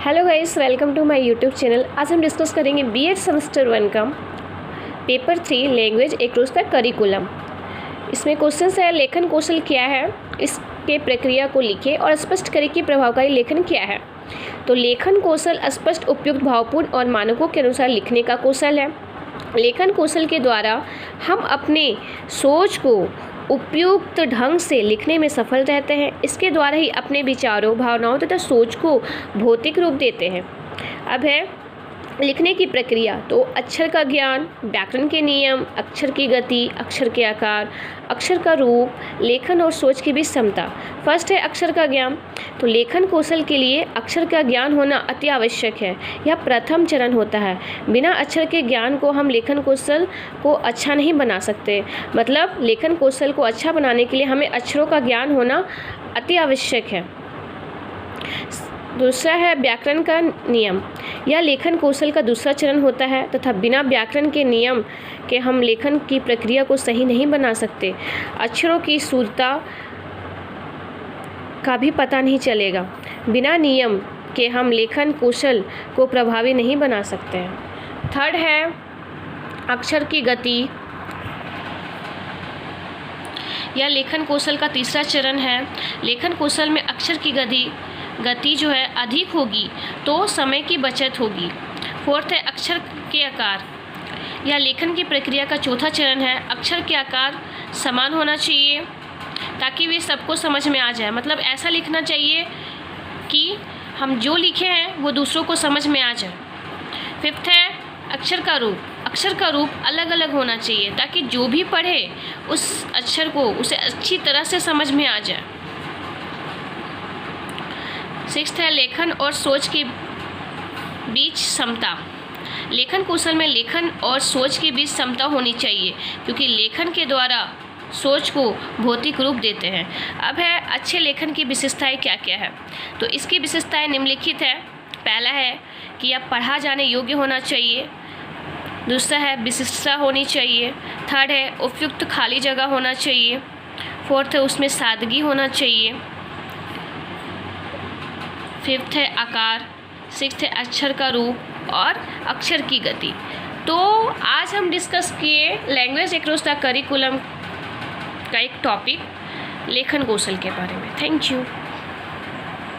Hello guys, welcome to my YouTube channel. आज हम discuss करेंगे बीएड सेमेस्टर 1 का paper 3 language across the curriculum. इसमें क्वेश्चन है लेखन कौशल क्या है, इसके प्रक्रिया को लिखें और स्पष्ट करें कि प्रभावकारी लेखन क्या है। तो लेखन कौशल स्पष्ट, उपयुक्त, भावपूर्ण और मानकों के अनुसार लिखने का कौशल है। लेखन कौशल के द्वारा हम अपने सोच को उपयुक्त ढंग से लिखने में सफल रहते हैं। इसके द्वारा ही अपने विचारों, भावनाओं तथा सोच को भौतिक रूप देते हैं। अब है लिखने की प्रक्रिया। तो अक्षर का ज्ञान, व्याकरण के नियम, अक्षर की गति, अक्षर के आकार, अक्षर का रूप, लेखन और सोच की बीच समता। फर्स्ट है अक्षर का ज्ञान। तो लेखन कौशल के लिए अक्षर का ज्ञान होना अति आवश्यक है। यह प्रथम चरण होता है। बिना अक्षर के ज्ञान को हम लेखन कौशल को अच्छा नहीं बना सकते। मतलब लेखन कौशल को अच्छा बनाने के लिए हमें अक्षरों का ज्ञान होना अति आवश्यक है। दूसरा है व्याकरण का नियम। यह लेखन कौशल का दूसरा चरण होता है तथा बिना व्याकरण के नियम के हम लेखन की प्रक्रिया को सही नहीं बना सकते। अक्षरों की शुद्धता का भी पता नहीं चलेगा। बिना नियम के हम लेखन कौशल को प्रभावी नहीं बना सकते हैं। थर्ड है अक्षर की गति। यह लेखन कौशल का तीसरा चरण है। लेखन कौशल में अक्षर की गति जो है अधिक होगी तो समय की बचत होगी। फोर्थ है अक्षर के आकार। यह लेखन की प्रक्रिया का चौथा चरण है। अक्षर के आकार समान होना चाहिए ताकि वे सबको समझ में आ जाए। मतलब ऐसा लिखना चाहिए कि हम जो लिखे हैं वो दूसरों को समझ में आ जाए। फिफ्थ है अक्षर का रूप। अक्षर का रूप अलग अलग होना चाहिए ताकि जो भी पढ़े उस अक्षर को उसे अच्छी तरह से समझ में आ जाए। सिक्स्थ है लेखन और सोच के बीच समता। लेखन कौशल में लेखन और सोच के बीच समता होनी चाहिए क्योंकि लेखन के द्वारा सोच को भौतिक रूप देते हैं। अब है अच्छे लेखन की विशेषताएं क्या क्या है। तो इसकी विशेषताएं निम्नलिखित है। पहला है कि यह पढ़ा जाने योग्य होना चाहिए। दूसरा है विशिष्टता होनी चाहिए। थर्ड है उपयुक्त खाली जगह होना चाहिए। फोर्थ है उसमें सादगी होना चाहिए। फिफ्थ है आकार। सिक्स्थ है अक्षर का रूप और अक्षर की गति। तो आज हम डिस्कस किए लैंग्वेज एक्रॉस द करिकुलम का एक टॉपिक लेखन कौशल के बारे में। Thank you.